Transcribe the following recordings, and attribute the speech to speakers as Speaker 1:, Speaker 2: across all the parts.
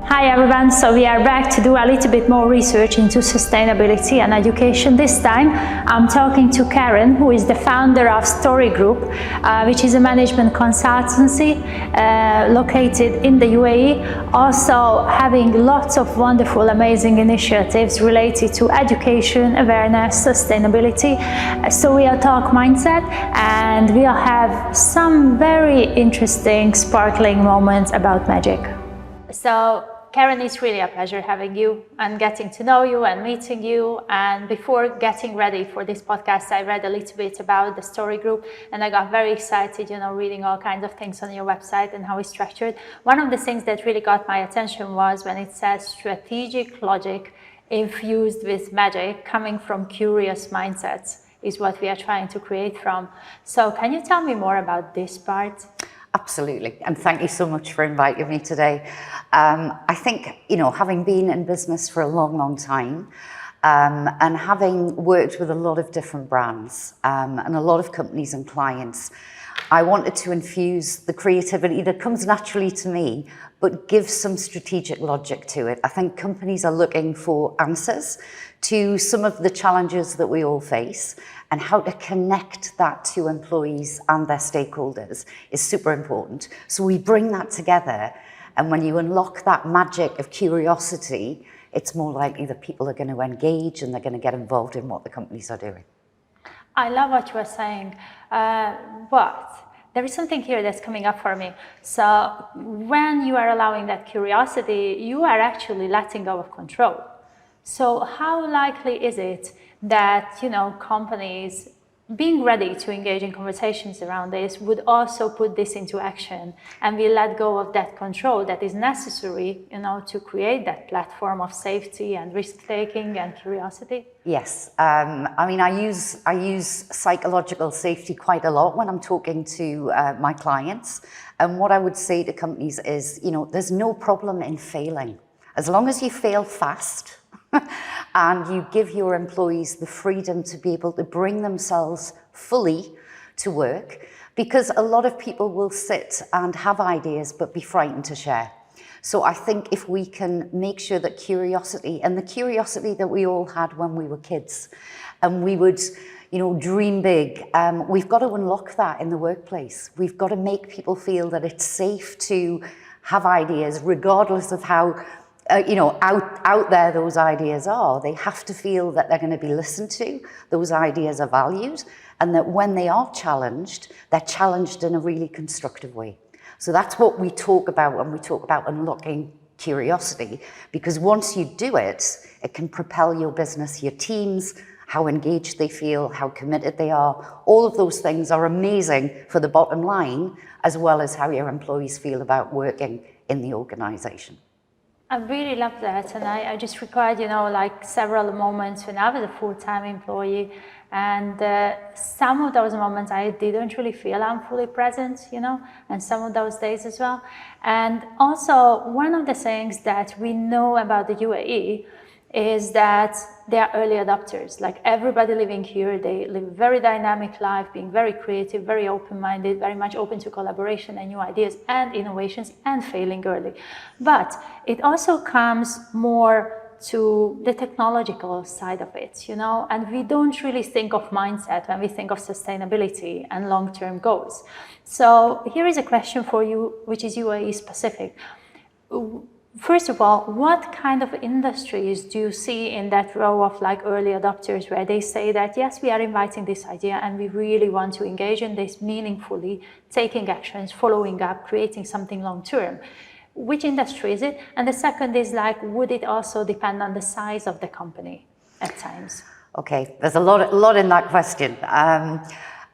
Speaker 1: Hi everyone, so we are back to do a little bit more research into sustainability and education. This time I'm talking to Karen, who is the founder of Storey Group, which is a management consultancy located in the UAE, also having lots of wonderful, amazing initiatives related to education, awareness, sustainability. So we'll talk mindset and we'll have some very interesting, sparkling moments about magic. So Karen, it's really a pleasure having you and getting to know you and meeting you. And before getting ready for this podcast, I read a little bit about the Storey Group and I got very excited, reading all kinds of things on your website and how it's structured. One of the things that really got my attention was when it says strategic logic infused with magic coming from curious mindsets is what we are trying to create from. So can you tell me more about this part?
Speaker 2: Absolutely, and thank you so much for inviting me today. I think, having been in business for a long, long time, and having worked with a lot of different brands and a lot of companies and clients, I wanted to infuse the creativity that comes naturally to me, but give some strategic logic to it. I think companies are looking for answers to some of the challenges that we all face, and how to connect that to employees and their stakeholders is super important. So we bring that together, and when you unlock that magic of curiosity, it's more likely that people are going to engage and they're going to get involved in what the companies are doing.
Speaker 1: I love what you are saying, but there is something here that's coming up for me. So when you are allowing that curiosity, you are actually letting go of control. So how likely is it that, companies being ready to engage in conversations around this would also put this into action and we let go of that control that is necessary, to create that platform of safety and risk-taking and curiosity?
Speaker 2: Yes, I use psychological safety quite a lot when I'm talking to my clients. And what I would say to companies is, there's no problem in failing. As long as you fail fast, and you give your employees the freedom to be able to bring themselves fully to work, because a lot of people will sit and have ideas but be frightened to share. So I think if we can make sure that curiosity, and the curiosity that we all had when we were kids, and we would dream big, we've got to unlock that in the workplace. We've got to make people feel that it's safe to have ideas regardless of how out there those ideas are. They have to feel that they're going to be listened to, those ideas are valued, and that when they are challenged, they're challenged in a really constructive way. So that's what we talk about when we talk about unlocking curiosity, because once you do it, it can propel your business, your teams, how engaged they feel, how committed they are. All of those things are amazing for the bottom line, as well as how your employees feel about working in the organization.
Speaker 1: I really love that, and I just required, several moments when I was a full-time employee, and some of those moments I didn't really feel I'm fully present, and some of those days as well. And also, one of the things that we know about the UAE is that they are early adopters. Like everybody living here, they live a very dynamic life, being very creative, very open-minded, very much open to collaboration and new ideas and innovations and failing early. But it also comes more to the technological side of it, and we don't really think of mindset when we think of sustainability and long-term goals. So here is a question for you, which is UAE specific. First of all, what kind of industries do you see in that row of early adopters where they say that, yes, we are inviting this idea and we really want to engage in this meaningfully, taking actions, following up, creating something long-term? Which industry is it? And the second is would it also depend on the size of the company at times?
Speaker 2: Okay, there's a lot in that question.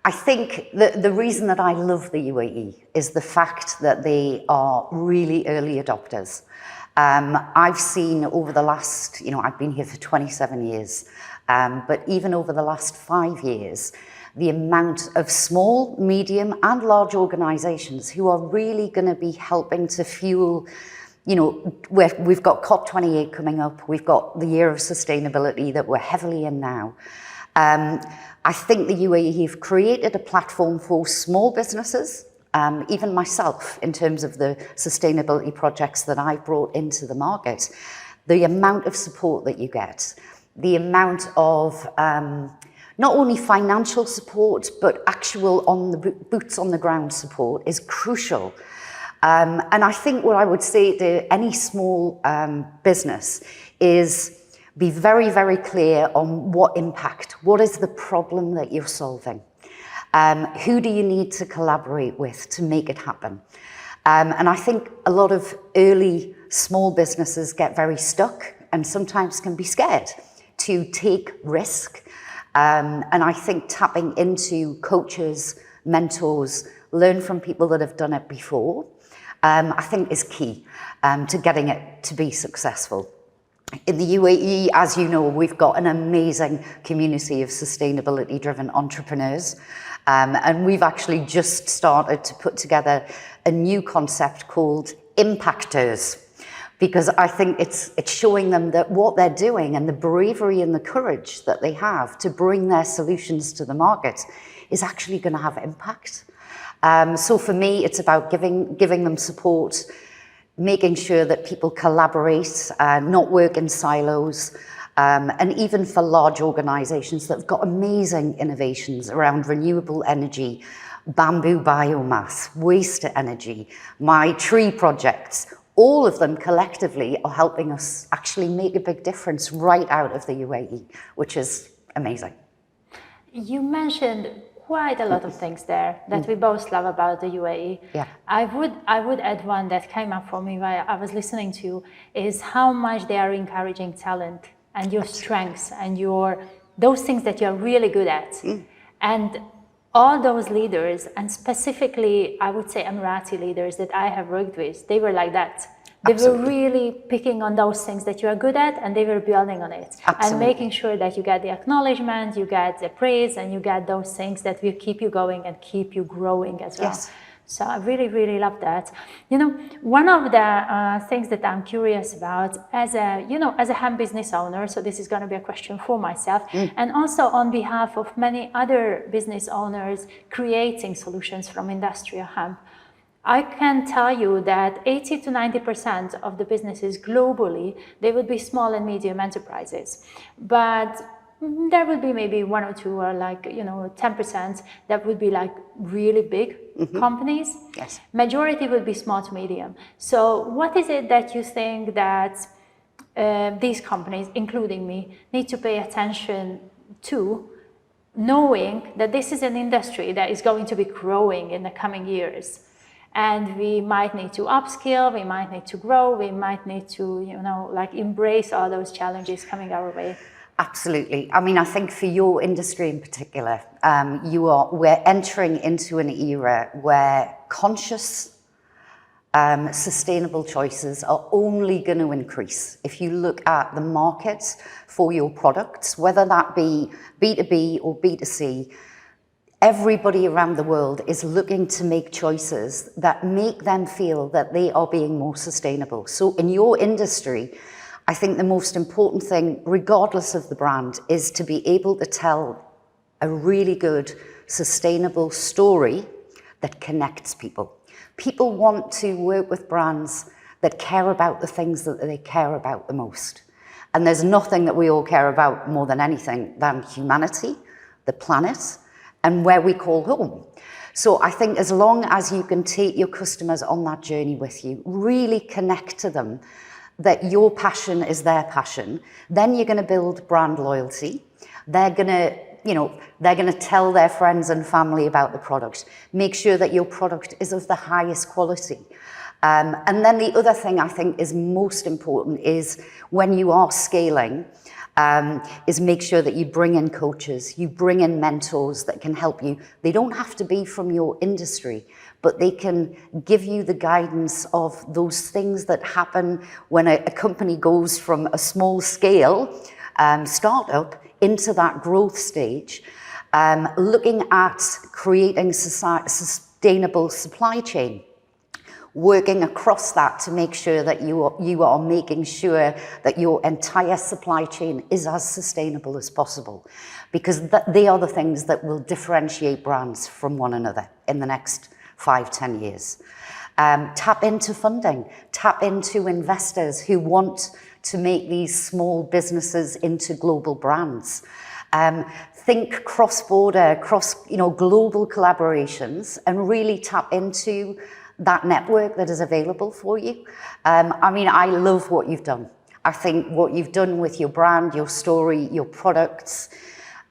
Speaker 2: I think the reason that I love the UAE is the fact that they are really early adopters. I've seen over the last, I've been here for 27 years, but even over the last 5 years, the amount of small, medium and large organizations who are really going to be helping to fuel, we've got COP28 coming up, we've got the year of sustainability that we're heavily in now. I think the UAE have created a platform for small businesses even myself, in terms of the sustainability projects that I've brought into the market, the amount of support that you get, the amount of not only financial support, but actual boots on the ground support is crucial. And I think what I would say to any small business is be very, very clear on what impact, what is the problem that you're solving? Who do you need to collaborate with to make it happen? And I think a lot of early small businesses get very stuck and sometimes can be scared to take risk. And I think tapping into coaches, mentors, learn from people that have done it before, I think is key to getting it to be successful. In the UAE, as you know, we've got an amazing community of sustainability-driven entrepreneurs. And we've actually just started to put together a new concept called impactors, because I think it's showing them that what they're doing and the bravery and the courage that they have to bring their solutions to the market is actually going to have impact. So for me, it's about giving them support, making sure that people collaborate, not work in silos, and even for large organizations that have got amazing innovations around renewable energy, bamboo biomass, waste to energy, my tree projects, all of them collectively are helping us actually make a big difference right out of the UAE, which is amazing.
Speaker 1: You mentioned quite a lot of things there that we both love about the UAE.
Speaker 2: Yeah.
Speaker 1: I would add one that came up for me while I was listening to you, is how much they are encouraging talent and your strengths and those things that you're really good at. And all those leaders, and specifically I would say Emirati leaders that I have worked with, they were like that. They
Speaker 2: Absolutely.
Speaker 1: were really picking on those things that you are good at, and they were building on it.
Speaker 2: Absolutely.
Speaker 1: And making sure that you get the acknowledgement, you get the praise, and you get those things that will keep you going and keep you growing as well.
Speaker 2: Yes.
Speaker 1: So I really, really love that. You know, one of the things that I'm curious about as a hemp business owner, so this is going to be a question for myself, and also on behalf of many other business owners creating solutions from industrial hemp, I can tell you that 80 to 90% of the businesses globally, they would be small and medium enterprises. But there would be maybe one or two or 10% that would be like really big companies.
Speaker 2: Yes.
Speaker 1: Majority would be small to medium. So what is it that you think that these companies, including me, need to pay attention to, knowing that this is an industry that is going to be growing in the coming years? And we might need to upskill, we might need to grow, we might need to, embrace all those challenges coming our way.
Speaker 2: Absolutely. I mean, I think for your industry in particular, we're entering into an era where conscious, sustainable choices are only going to increase. If you look at the markets for your products, whether that be B2B or B2C, everybody around the world is looking to make choices that make them feel that they are being more sustainable. So in your industry, I think the most important thing, regardless of the brand, is to be able to tell a really good, sustainable story that connects people. People want to work with brands that care about the things that they care about the most. And there's nothing that we all care about more than anything than humanity, the planet, and where we call home. So I think as long as you can take your customers on that journey with you, really connect to them, that your passion is their passion, then you're going to build brand loyalty. They're going to tell their friends and family about the product. Make sure that your product is of the highest quality. And then the other thing I think is most important is when you are scaling, is make sure that you bring in coaches, you bring in mentors that can help you. They don't have to be from your industry, but they can give you the guidance of those things that happen when a company goes from a small scale startup into that growth stage, looking at creating sustainable supply chain. Working across that to make sure that you are making sure that your entire supply chain is as sustainable as possible, because they are the things that will differentiate brands from one another in the next 5, 10 years. Tap into funding, tap into investors who want to make these small businesses into global brands. Think cross-border, global collaborations, and really tap into that network that is available for you. I love what you've done. I think what you've done with your brand, your story, your products,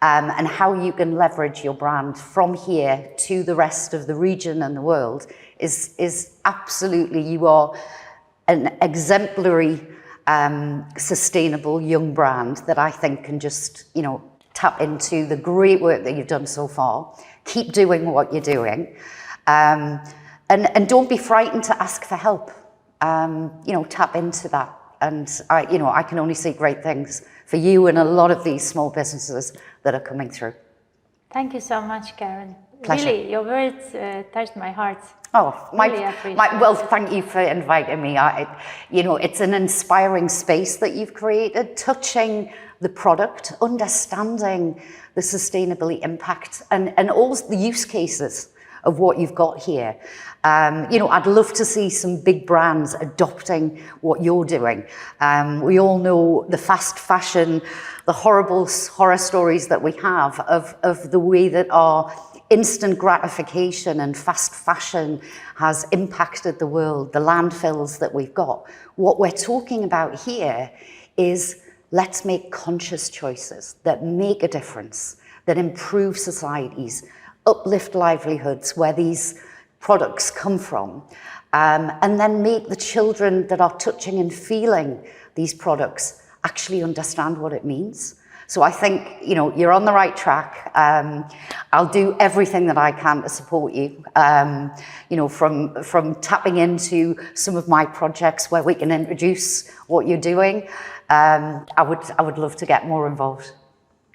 Speaker 2: and how you can leverage your brand from here to the rest of the region and the world is absolutely, you are an exemplary, sustainable young brand that I think can just, tap into the great work that you've done so far. Keep doing what you're doing. And don't be frightened to ask for help. Tap into that. And I can only say great things for you and a lot of these small businesses that are coming through.
Speaker 1: Thank you so much, Karen.
Speaker 2: Pleasure.
Speaker 1: Really, your words touched my heart.
Speaker 2: Oh,
Speaker 1: really appreciate
Speaker 2: well, thank you for inviting me. It's an inspiring space that you've created, touching the product, understanding the sustainability impact, and all the use cases of what you've got here. I'd love to see some big brands adopting what you're doing. We all know the fast fashion, the horrible horror stories that we have of the way that our instant gratification and fast fashion has impacted the world, the landfills that we've got. What we're talking about here is let's make conscious choices that make a difference, that improve societies, uplift livelihoods where these products come from, and then make the children that are touching and feeling these products actually understand what it means. So I think, you're on the right track. I'll do everything that I can to support you, from tapping into some of my projects where we can introduce what you're doing. I would love to get more involved.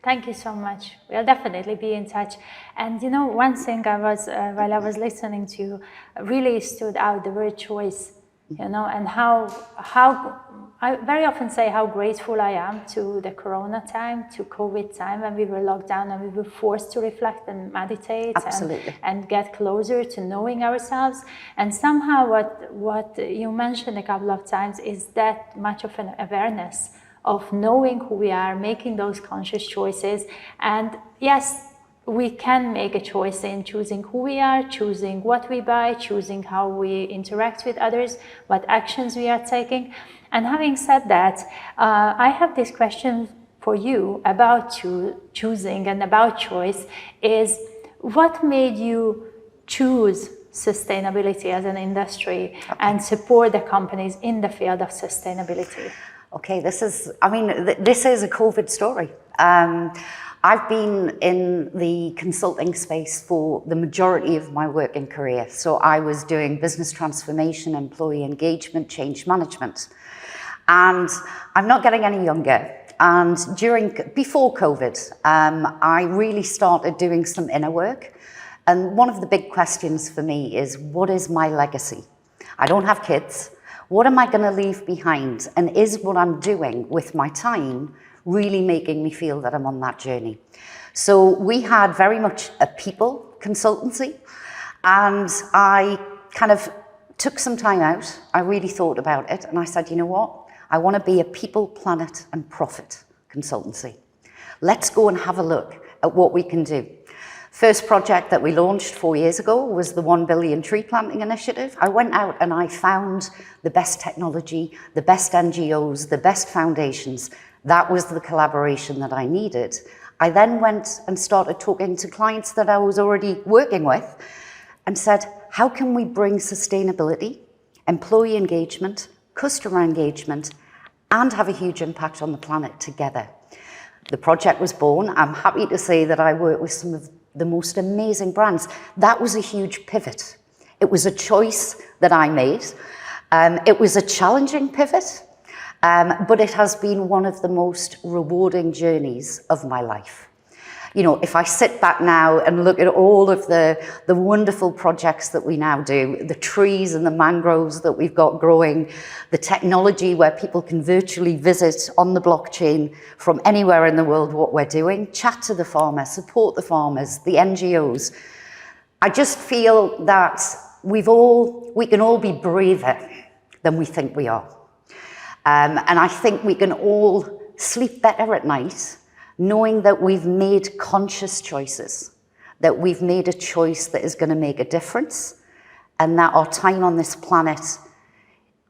Speaker 1: Thank you so much. We'll definitely be in touch. And one thing while I was listening to you, really stood out the word choice, and how I very often say how grateful I am to the Corona time, to COVID time, when we were locked down and we were forced to reflect and meditate and get closer to knowing ourselves. And somehow what you mentioned a couple of times is that much of an awareness of knowing who we are, making those conscious choices. And yes, we can make a choice in choosing who we are, choosing what we buy, choosing how we interact with others, what actions we are taking. And having said that, I have this question for you about choosing and about choice is, what made you choose sustainability as an industry and support the companies in the field of sustainability?
Speaker 2: Okay, this is a COVID story. I've been in the consulting space for the majority of my working career. So I was doing business transformation, employee engagement, change management. And I'm not getting any younger. And before COVID, I really started doing some inner work. And one of the big questions for me is, what is my legacy? I don't have kids. What am I going to leave behind? And is what I'm doing with my time really making me feel that I'm on that journey? So we had very much a people consultancy, and I kind of took some time out. I really thought about it, and I said, you know what? I want to be a people, planet, and profit consultancy. Let's go and have a look at what we can do. First project that we launched 4 years ago was the 1 billion tree planting initiative. I went out and I found the best technology, the best NGOs, the best foundations. That was the collaboration that I needed. I then went and started talking to clients that I was already working with and said, how can we bring sustainability, employee engagement, customer engagement, and have a huge impact on the planet together? The project was born. I'm happy to say that I work with some of the most amazing brands. That was a huge pivot. It was a choice that I made. It was a challenging pivot, but it has been one of the most rewarding journeys of my life. If I sit back now and look at all of the wonderful projects that we now do, the trees and the mangroves that we've got growing, the technology where people can virtually visit on the blockchain from anywhere in the world what we're doing, chat to the farmer, support the farmers, the NGOs. I just feel that we can all be braver than we think we are. And I think we can all sleep better at night knowing that we've made conscious choices, that we've made a choice that is going to make a difference, and that our time on this planet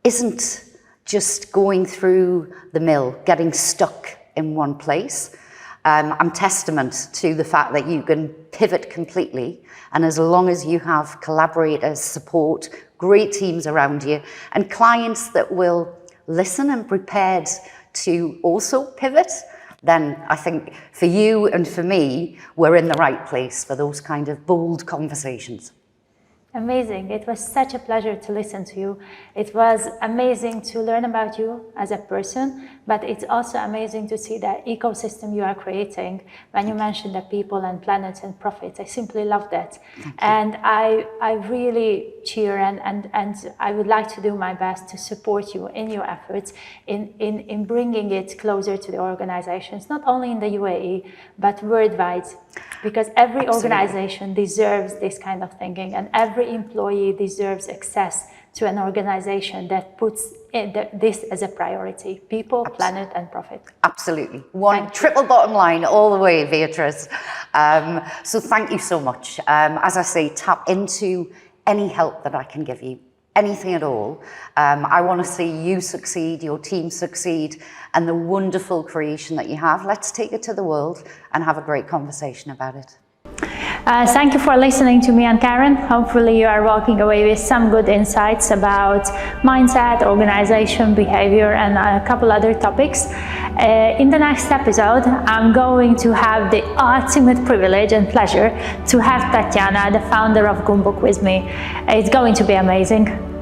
Speaker 2: isn't just going through the mill, getting stuck in one place. I'm testament to the fact that you can pivot completely, and as long as you have collaborators, support, great teams around you, and clients that will listen and prepared to also pivot, then I think for you and for me, we're in the right place for those kind of bold conversations.
Speaker 1: Amazing. It was such a pleasure to listen to you. It was amazing to learn about you as a person, but it's also amazing to see the ecosystem you are creating. When you mentioned the people and planet and profits, I simply love that. And I really cheer and I would like to do my best to support you in your efforts in bringing it closer to the organizations, not only in the UAE, but worldwide. Because every organization deserves this kind of thinking, and every employee deserves access to an organization that puts this as a priority: people, planet, and profit.
Speaker 2: Absolutely. One triple bottom line all the way, Beatrice. So thank you so much. As I say, tap into any help that I can give you, anything at all. I want to see you succeed, your team succeed, and the wonderful creation that you have. Let's take it to the world and have a great conversation about it.
Speaker 1: Thank you for listening to me and Karen. Hopefully you are walking away with some good insights about mindset, organization, behavior, and a couple other topics. In the next episode, I'm going to have the ultimate privilege and pleasure to have Tatiana, the founder of Gumbuk, with me. It's going to be amazing.